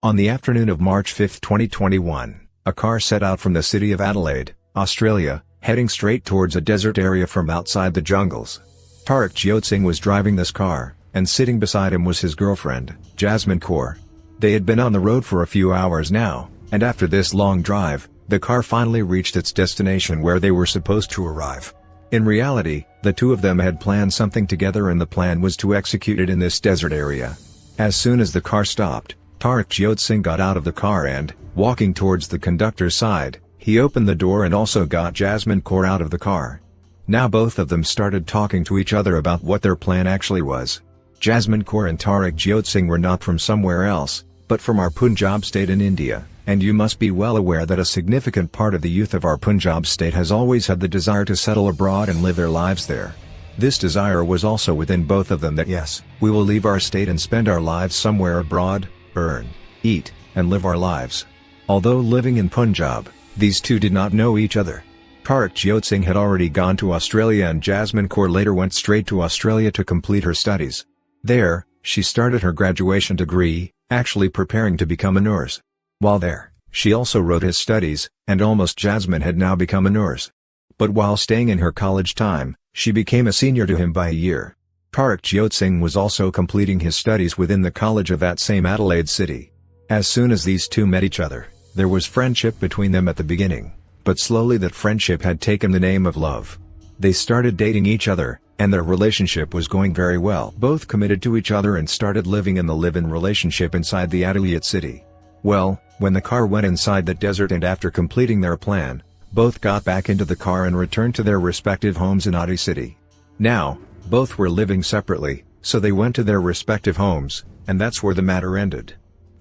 On the afternoon of March 5, 2021, a car set out from the city of Adelaide, Australia, heading straight towards a desert area from outside the jungles. Tarikjot Singh was driving this car, and sitting beside him was his girlfriend, Jasmeen Kaur. They had been on the road for a few hours now, and after this long drive, the car finally reached its destination where they were supposed to arrive. In reality, the two of them had planned something together, and the plan was to execute it in this desert area. As soon as the car stopped, Tarikjot Singh got out of the car and, walking towards the conductor's side, he opened the door and also got Jasmeen Kaur out of the car. Now both of them started talking to each other about what their plan actually was. Jasmeen Kaur and Tarikjot Singh were not from somewhere else, but from our Punjab state in India, and you must be well aware that a significant part of the youth of our Punjab state has always had the desire to settle abroad and live their lives there. This desire was also within both of them, that yes, we will leave our state and spend our lives somewhere abroad, earn, eat, and live our lives. Although living in Punjab, these two did not know each other. Tarikjot Singh had already gone to Australia, and Jasmeen Kaur later went straight to Australia to complete her studies. There, she started her graduation degree, actually preparing to become a nurse. While there, she also wrote his studies, and almost Jasmeen had now become a nurse. But while staying in her college time, she became a senior to him by a year. Tarikjot Singh was also completing his studies within the college of that same Adelaide city. As soon as these two met each other, there was friendship between them at the beginning, but slowly that friendship had taken the name of love. They started dating each other, and their relationship was going very well. Both committed to each other and started living in the live-in relationship inside the Adelaide city. Well, when the car went inside the desert, and after completing their plan, both got back into the car and returned to their respective homes in Adelaide city. Now, both were living separately, so they went to their respective homes, and that's where the matter ended.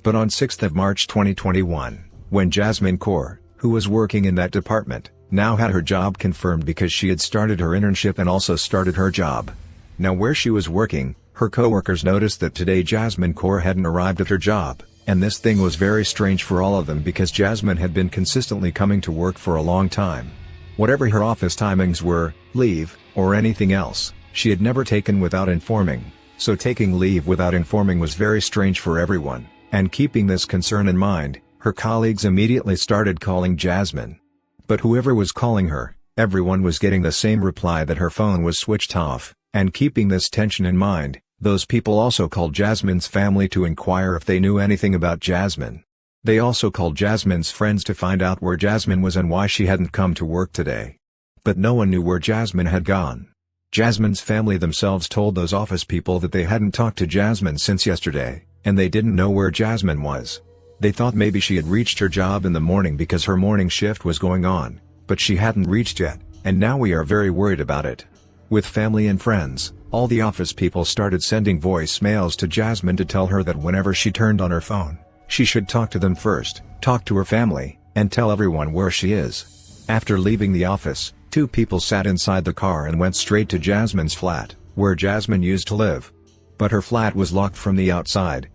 But on 6th of March 2021, when Jasmeen Kaur, who was working in that department, now had her job confirmed because she had started her internship and also started her job. Now where she was working, her co-workers noticed that today Jasmeen Kaur hadn't arrived at her job, and this thing was very strange for all of them because Jasmeen had been consistently coming to work for a long time. Whatever her office timings were, leave, or anything else, she had never taken without informing, so taking leave without informing was very strange for everyone, and keeping this concern in mind, her colleagues immediately started calling Jasmeen. But whoever was calling her, everyone was getting the same reply that her phone was switched off, and keeping this tension in mind, those people also called Jasmeen's family to inquire if they knew anything about Jasmeen. They also called Jasmeen's friends to find out where Jasmeen was and why she hadn't come to work today. But no one knew where Jasmeen had gone. Jasmeen's family themselves told those office people that they hadn't talked to Jasmeen since yesterday, and they didn't know where Jasmeen was. They thought maybe she had reached her job in the morning because her morning shift was going on, but she hadn't reached yet, and now we are very worried about it. With family and friends, all the office people started sending voicemails to Jasmeen to tell her that whenever she turned on her phone, she should talk to them first, talk to her family, and tell everyone where she is. After leaving the office, two people sat inside the car and went straight to Jasmeen's flat, where Jasmeen used to live. But her flat was locked from the outside,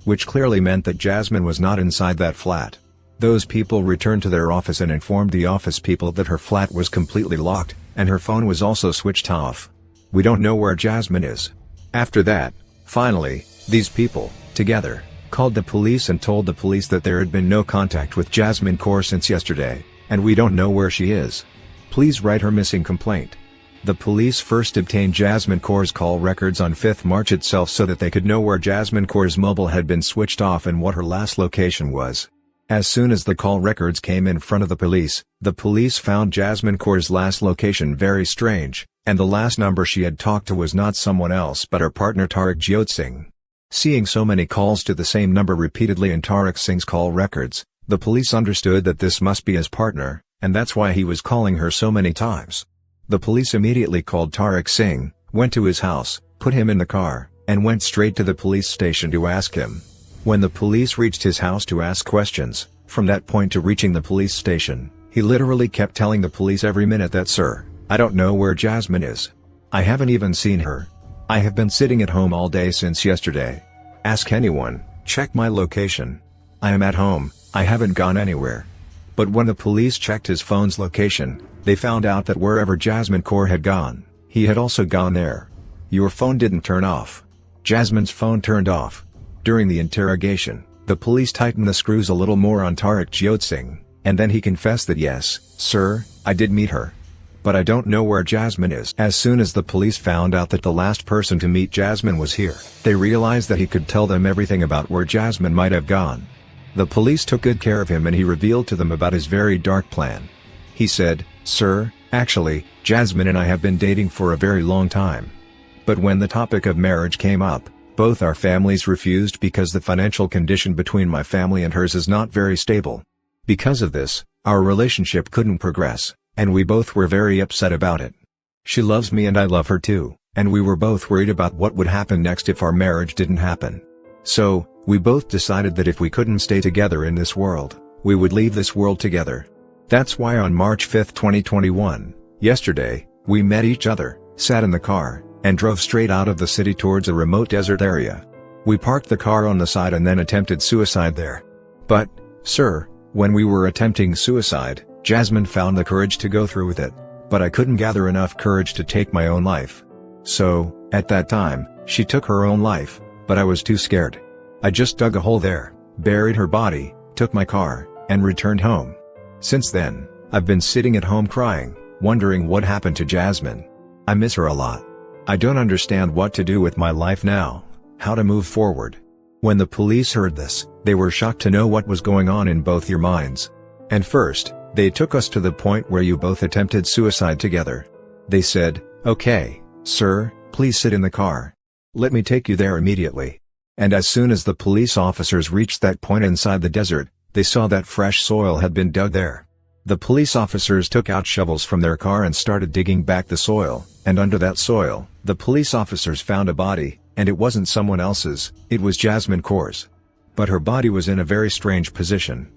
which clearly meant that Jasmeen was not inside that flat. Those people returned to their office and informed the office people that her flat was completely locked, and her phone was also switched off. We don't know where Jasmeen is. After that, finally, these people, together, called the police and told the police that there had been no contact with Jasmeen Kaur since yesterday, and we don't know where she is. Please write her missing complaint. The police first obtained Jasmeen Kaur's call records on 5th March itself so that they could know where Jasmeen Kaur's mobile had been switched off and what her last location was. As soon as the call records came in front of the police found Jasmeen Kaur's last location very strange, and the last number she had talked to was not someone else but her partner Tarikjot Singh. Seeing so many calls to the same number repeatedly in Tarik Singh's call records, the police understood that this must be his partner, and that's why he was calling her so many times. The police immediately called Tarik Singh, went to his house, put him in the car, and went straight to the police station to ask him. When the police reached his house to ask questions, from that point to reaching the police station, he literally kept telling the police every minute that, "Sir, I don't know where Jasmeen is. I haven't even seen her. I have been sitting at home all day since yesterday. Ask anyone, check my location. I am at home, I haven't gone anywhere." But when the police checked his phone's location, they found out that wherever Jasmeen Kaur had gone, he had also gone there. "Your phone didn't turn off. Jasmeen's phone turned off. During the interrogation, the police tightened the screws a little more on Tarikjot Singh, and then he confessed that yes, sir, I did meet her. But I don't know where Jasmine is. As soon as the police found out that the last person to meet Jasmine was here, they realized that he could tell them everything about where Jasmine might have gone. The police took good care of him and he revealed to them about his very dark plan. He said, "Sir, actually, Jasmine and I have been dating for a very long time. But when the topic of marriage came up, both our families refused because the financial condition between my family and hers is not very stable. Because of this, our relationship couldn't progress, and we both were very upset about it. She loves me and I love her too, and we were both worried about what would happen next if our marriage didn't happen. So, we both decided that if we couldn't stay together in this world, we would leave this world together. That's why on March 5, 2021, yesterday, we met each other, sat in the car, and drove straight out of the city towards a remote desert area. We parked the car on the side and then attempted suicide there. But, sir, when we were attempting suicide, Jasmine found the courage to go through with it, but I couldn't gather enough courage to take my own life. So, at that time, she took her own life, but I was too scared. I just dug a hole there, buried her body, took my car, and returned home. Since then, I've been sitting at home crying, wondering what happened to Jasmine. I miss her a lot. I don't understand what to do with my life now, how to move forward." When the police heard this, they were shocked to know what was going on in both your minds. And first, they took us to the point where you both attempted suicide together. They said, "Okay, sir, please sit in the car. Let me take you there immediately." And as soon as the police officers reached that point inside the desert, they saw that fresh soil had been dug there. The police officers took out shovels from their car and started digging back the soil, and under that soil, the police officers found a body, and it wasn't someone else's, it was Jasmeen Kaur's. But her body was in a very strange position.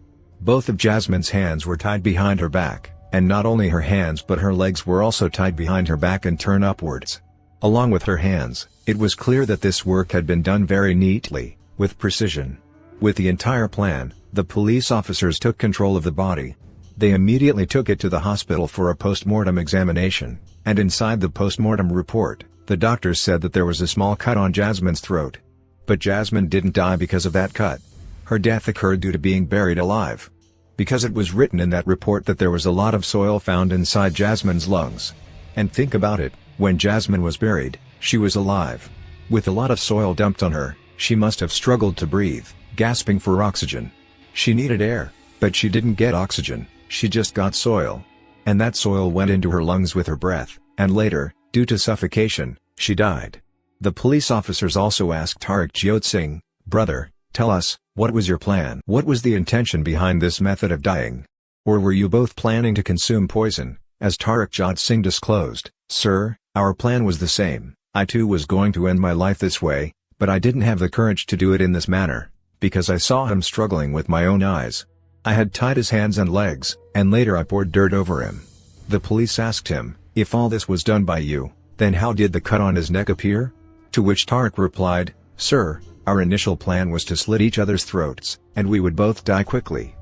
Both of Jasmine's hands were tied behind her back, and not only her hands but her legs were also tied behind her back and turned upwards. Along with her hands, it was clear that this work had been done very neatly, with precision. With the entire plan, the police officers took control of the body. They immediately took it to the hospital for a post-mortem examination, and inside the post-mortem report, the doctors said that there was a small cut on Jasmine's throat. But Jasmine didn't die because of that cut. Her death occurred due to being buried alive. Because it was written in that report that there was a lot of soil found inside Jasmine's lungs. And think about it, when Jasmine was buried, she was alive. With a lot of soil dumped on her, she must have struggled to breathe, gasping for oxygen. She needed air, but she didn't get oxygen. She just got soil. And that soil went into her lungs with her breath, and later, due to suffocation, she died. The police officers also asked Tarikjot Singh, "Brother, tell us, what was your plan? What was the intention behind this method of dying? Or were you both planning to consume poison?" As Tarikjot Singh disclosed, "Sir, our plan was the same. I too was going to end my life this way, but I didn't have the courage to do it in this manner, because I saw him struggling with my own eyes. I had tied his hands and legs, and later I poured dirt over him." The police asked him, "If all this was done by you, then how did the cut on his neck appear?" To which Tarik replied, "Sir, our initial plan was to slit each other's throats, and we would both die quickly.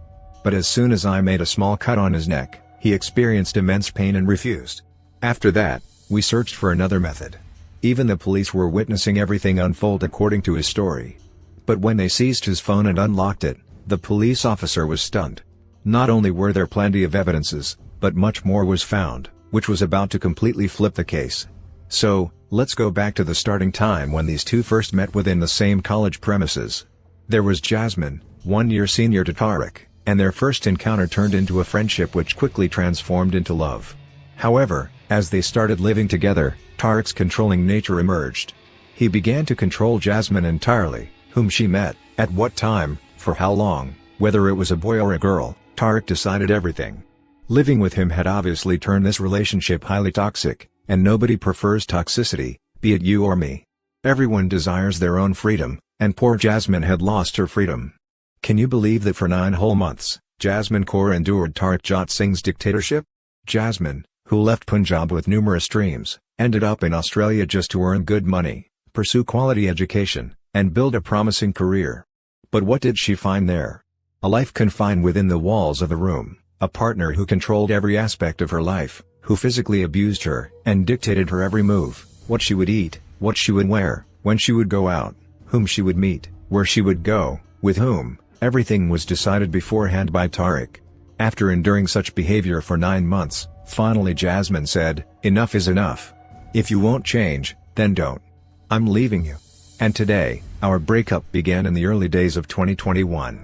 But as soon as I made a small cut on his neck, he experienced immense pain and refused. After that, we searched for another method." Even the police were witnessing everything unfold according to his story. But when they seized his phone and unlocked it, the police officer was stunned. Not only were there plenty of evidences, but much more was found, which was about to completely flip the case. So, let's go back to the starting time when these two first met within the same college premises. There was Jasmine, 1 year senior to Tarik, and their first encounter turned into a friendship which quickly transformed into love. However, as they started living together, Tarik's controlling nature emerged. He began to control Jasmine entirely, whom she met, at what time, for how long, whether it was a boy or a girl, Tarik decided everything. Living with him had obviously turned this relationship highly toxic, and nobody prefers toxicity, be it you or me. Everyone desires their own freedom, and poor Jasmine had lost her freedom. Can you believe that for 9 whole months, Jasmeen Kaur endured Tarikjot Singh's dictatorship? Jasmine, who left Punjab with numerous dreams, ended up in Australia just to earn good money, pursue quality education, and build a promising career. But what did she find there? A life confined within the walls of a room, a partner who controlled every aspect of her life, who physically abused her and dictated her every move, what she would eat, what she would wear, when she would go out, whom she would meet, where she would go, with whom. Everything was decided beforehand by Tariq. After enduring such behavior for 9 months, finally Jasmine said, "Enough is enough. If you won't change, then don't. I'm leaving you." And today, our breakup began in the early days of 2021.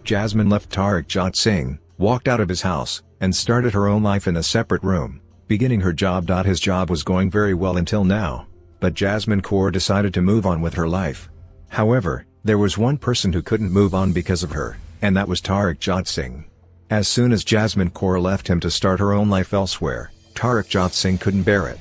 Jasmine left Tarikjot Singh, walked out of his house, and started her own life in a separate room, beginning her job. His job was going very well until now, but Jasmeen Kaur decided to move on with her life. However, there was one person who couldn't move on because of her, and that was Tarikjot Singh. As soon as Jasmeen Kaur left him to start her own life elsewhere, Tarikjot Singh couldn't bear it.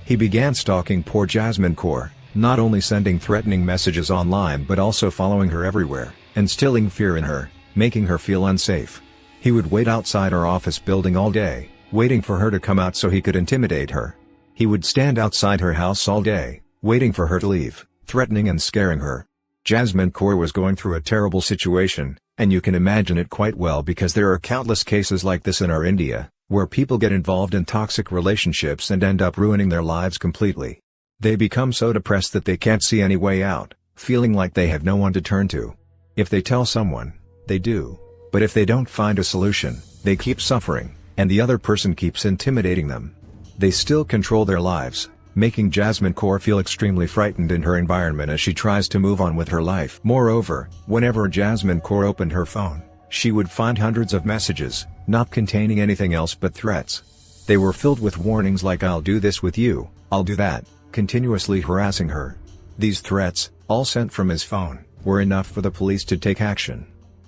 He began stalking poor Jasmeen Kaur, not only sending threatening messages online but also following her everywhere, instilling fear in her, making her feel unsafe. He would wait outside her office building all day, waiting for her to come out so he could intimidate her. He would stand outside her house all day, waiting for her to leave, threatening and scaring her. Jasmeen Kaur was going through a terrible situation, and you can imagine it quite well because there are countless cases like this in our India, where people get involved in toxic relationships and end up ruining their lives completely. They become so depressed that they can't see any way out, feeling like they have no one to turn to. If they tell someone, they do. But if they don't find a solution, they keep suffering, and the other person keeps intimidating them. They still control their lives, making Jasmeen Kaur feel extremely frightened in her environment as she tries to move on with her life. Moreover, whenever Jasmeen Kaur opened her phone, she would find hundreds of messages, not containing anything else but threats. They were filled with warnings like "I'll do this with you, I'll do that," continuously harassing her. These threats, all sent from his phone, were enough for the police to take action.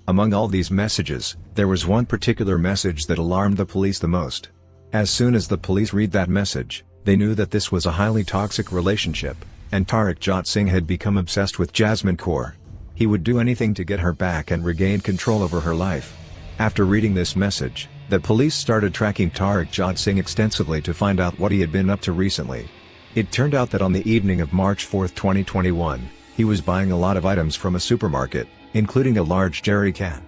Among all these messages, there was one particular message that alarmed the police the most. As soon as the police read that message, they knew that this was a highly toxic relationship, and Tarikjot Singh had become obsessed with Jasmeen Kaur. He would do anything to get her back and regain control over her life. After reading this message, the police started tracking Tarikjot Singh extensively to find out what he had been up to recently. It turned out that on the evening of March 4, 2021, he was buying a lot of items from a supermarket, including a large jerry can.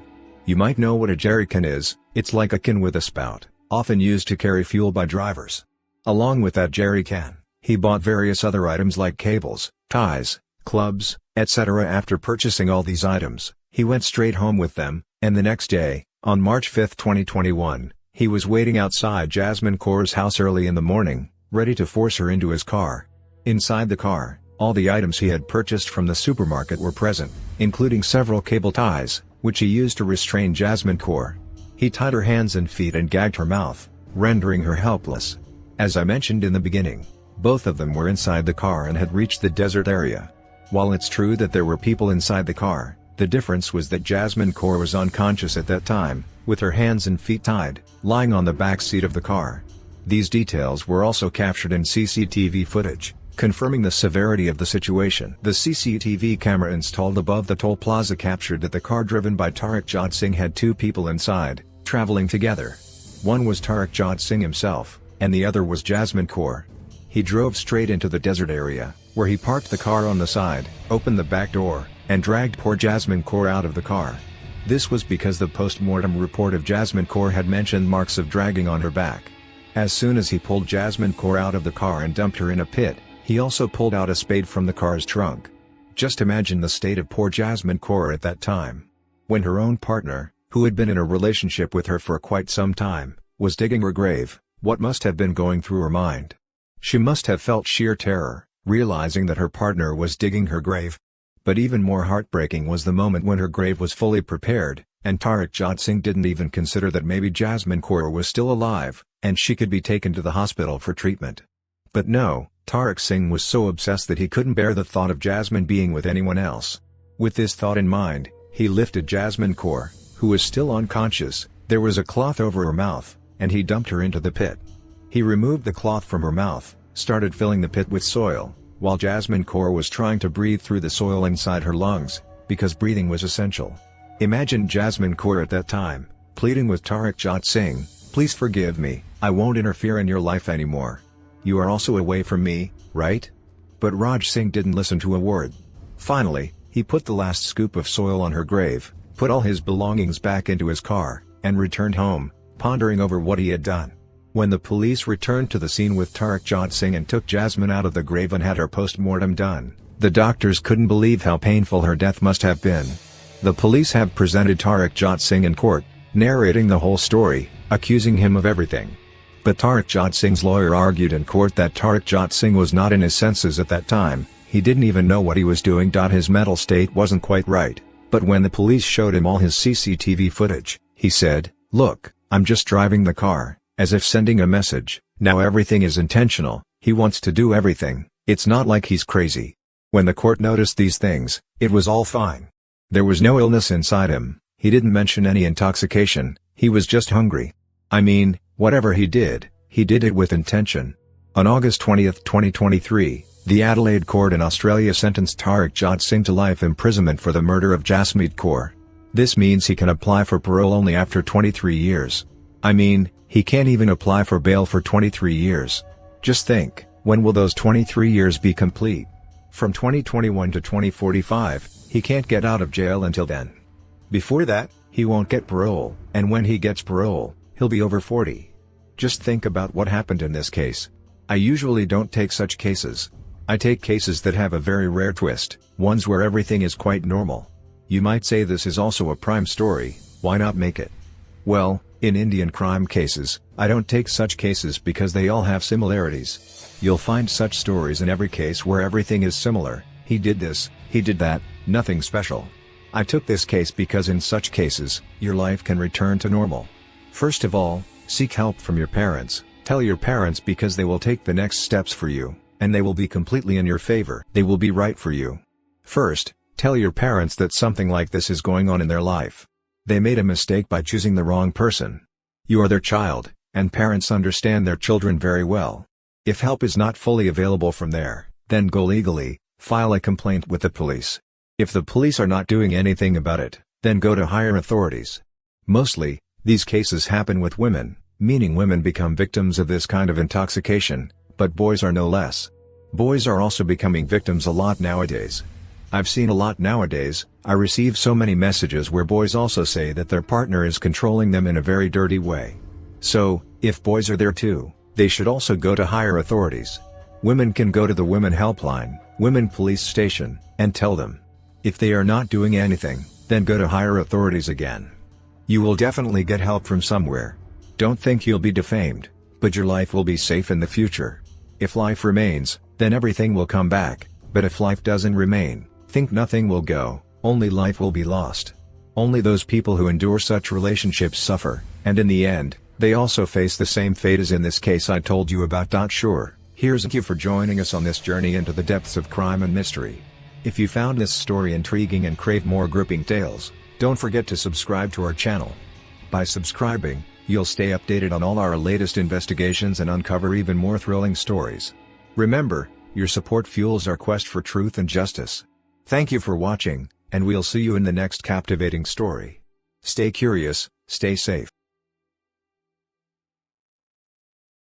You might know what a jerry can is. It's like a can with a spout, often used to carry fuel by drivers. Along with that jerry can, he bought various other items like cables, ties, clubs, etc. After purchasing all these items, he went straight home with them, and the next day, on March 5, 2021, he was waiting outside Jasmeen Kaur's house early in the morning, ready to force her into his car. Inside the car, all the items he had purchased from the supermarket were present, including several cable ties, which he used to restrain Jasmeen Kaur. He tied her hands and feet and gagged her mouth, rendering her helpless. As I mentioned in the beginning, both of them were inside the car and had reached the desert area. While it's true that there were people inside the car, the difference was that Jasmeen Kaur was unconscious at that time, with her hands and feet tied, lying on the back seat of the car. These details were also captured in CCTV footage, confirming the severity of the situation. The CCTV camera installed above the toll plaza captured that the car driven by Tarikjot Singh had 2 people inside, traveling together. One was Tarikjot Singh himself, and the other was Jasmeen Kaur. He drove straight into the desert area, where he parked the car on the side, opened the back door, and dragged poor Jasmeen Kaur out of the car. This was because the post-mortem report of Jasmeen Kaur had mentioned marks of dragging on her back. As soon as he pulled Jasmeen Kaur out of the car and dumped her in a pit, he also pulled out a spade from the car's trunk. Just imagine the state of poor Jasmeen Kaur at that time. When her own partner, who had been in a relationship with her for quite some time, was digging her grave, what must have been going through her mind? She must have felt sheer terror, realizing that her partner was digging her grave. But even more heartbreaking was the moment when her grave was fully prepared, and Tarikjot Singh didn't even consider that maybe Jasmeen Kaur was still alive, and she could be taken to the hospital for treatment. But no, Tariq Singh was so obsessed that he couldn't bear the thought of Jasmeen being with anyone else. With this thought in mind, he lifted Jasmeen Kaur, who was still unconscious. There was a cloth over her mouth, and he dumped her into the pit. He removed the cloth from her mouth, started filling the pit with soil, while Jasmeen Kaur was trying to breathe through the soil inside her lungs, because breathing was essential. Imagine Jasmeen Kaur at that time, pleading with Tarikjot Singh, "Please forgive me, I won't interfere in your life anymore. You are also away from me, right?" But Raj Singh didn't listen to a word. Finally, he put the last scoop of soil on her grave, put all his belongings back into his car, and returned home, pondering over what he had done. When the police returned to the scene with Tarikjot Singh and took Jasmeen out of the grave and had her post-mortem done, The doctors couldn't believe how painful her death must have been. The police have presented Tarikjot Singh in court, narrating the whole story, accusing him of everything. But Tarikjot Singh's lawyer argued in court that Tarikjot Singh was not in his senses at that time, he didn't even know what he was doing. His mental state wasn't quite right, but when the police showed him all his CCTV footage, he said, "Look, I'm just driving the car," as if sending a message. Now everything is intentional, he wants to do everything, it's not like he's crazy. When the court noticed these things, it was all fine. There was no illness inside him, he didn't mention any intoxication, he was just hungry. I mean, whatever he did it with intention. On August 20, 2023, the Adelaide court in Australia sentenced Tarikjot Singh to life imprisonment for the murder of Jasmeen Kaur. This means he can apply for parole only after 23 years. I mean, he can't even apply for bail for 23 years. Just think, when will those 23 years be complete? From 2021 to 2045, he can't get out of jail until then. Before that, he won't get parole, and when he gets parole, he'll be over 40. Just think about what happened in this case. I usually don't take such cases. I take cases that have a very rare twist, ones where everything is quite normal. You might say this is also a crime story, why not make it? Well, in Indian crime cases, I don't take such cases because they all have similarities. You'll find such stories in every case where everything is similar, he did this, he did that, nothing special. I took this case because in such cases, your life can return to normal. First of all, seek help from your parents, tell your parents because they will take the next steps for you, and they will be completely in your favor. They will be right for you. First, tell your parents that something like this is going on in their life. They made a mistake by choosing the wrong person. You are their child, and parents understand their children very well. If help is not fully available from there, then go legally, file a complaint with the police. If the police are not doing anything about it, then go to higher authorities. Mostly, these cases happen with women, meaning women become victims of this kind of intoxication, but boys are no less. Boys are also becoming victims a lot nowadays. I've seen a lot nowadays. I receive so many messages where boys also say that their partner is controlling them in a very dirty way. So, if boys are there too, they should also go to higher authorities. Women can go to the women helpline, women police station, and tell them. If they are not doing anything, then go to higher authorities again. You will definitely get help from somewhere. Don't think you'll be defamed, but your life will be safe in the future. If life remains, then everything will come back, but if life doesn't remain, think nothing will go, only life will be lost. Only those people who endure such relationships suffer, and in the end, they also face the same fate as in this case I told you about. Sure, thank you for joining us on this journey into the depths of crime and mystery. If you found this story intriguing and crave more gripping tales, don't forget to subscribe to our channel. By subscribing, you'll stay updated on all our latest investigations and uncover even more thrilling stories. Remember, your support fuels our quest for truth and justice. Thank you for watching, and we'll see you in the next captivating story. Stay curious, stay safe.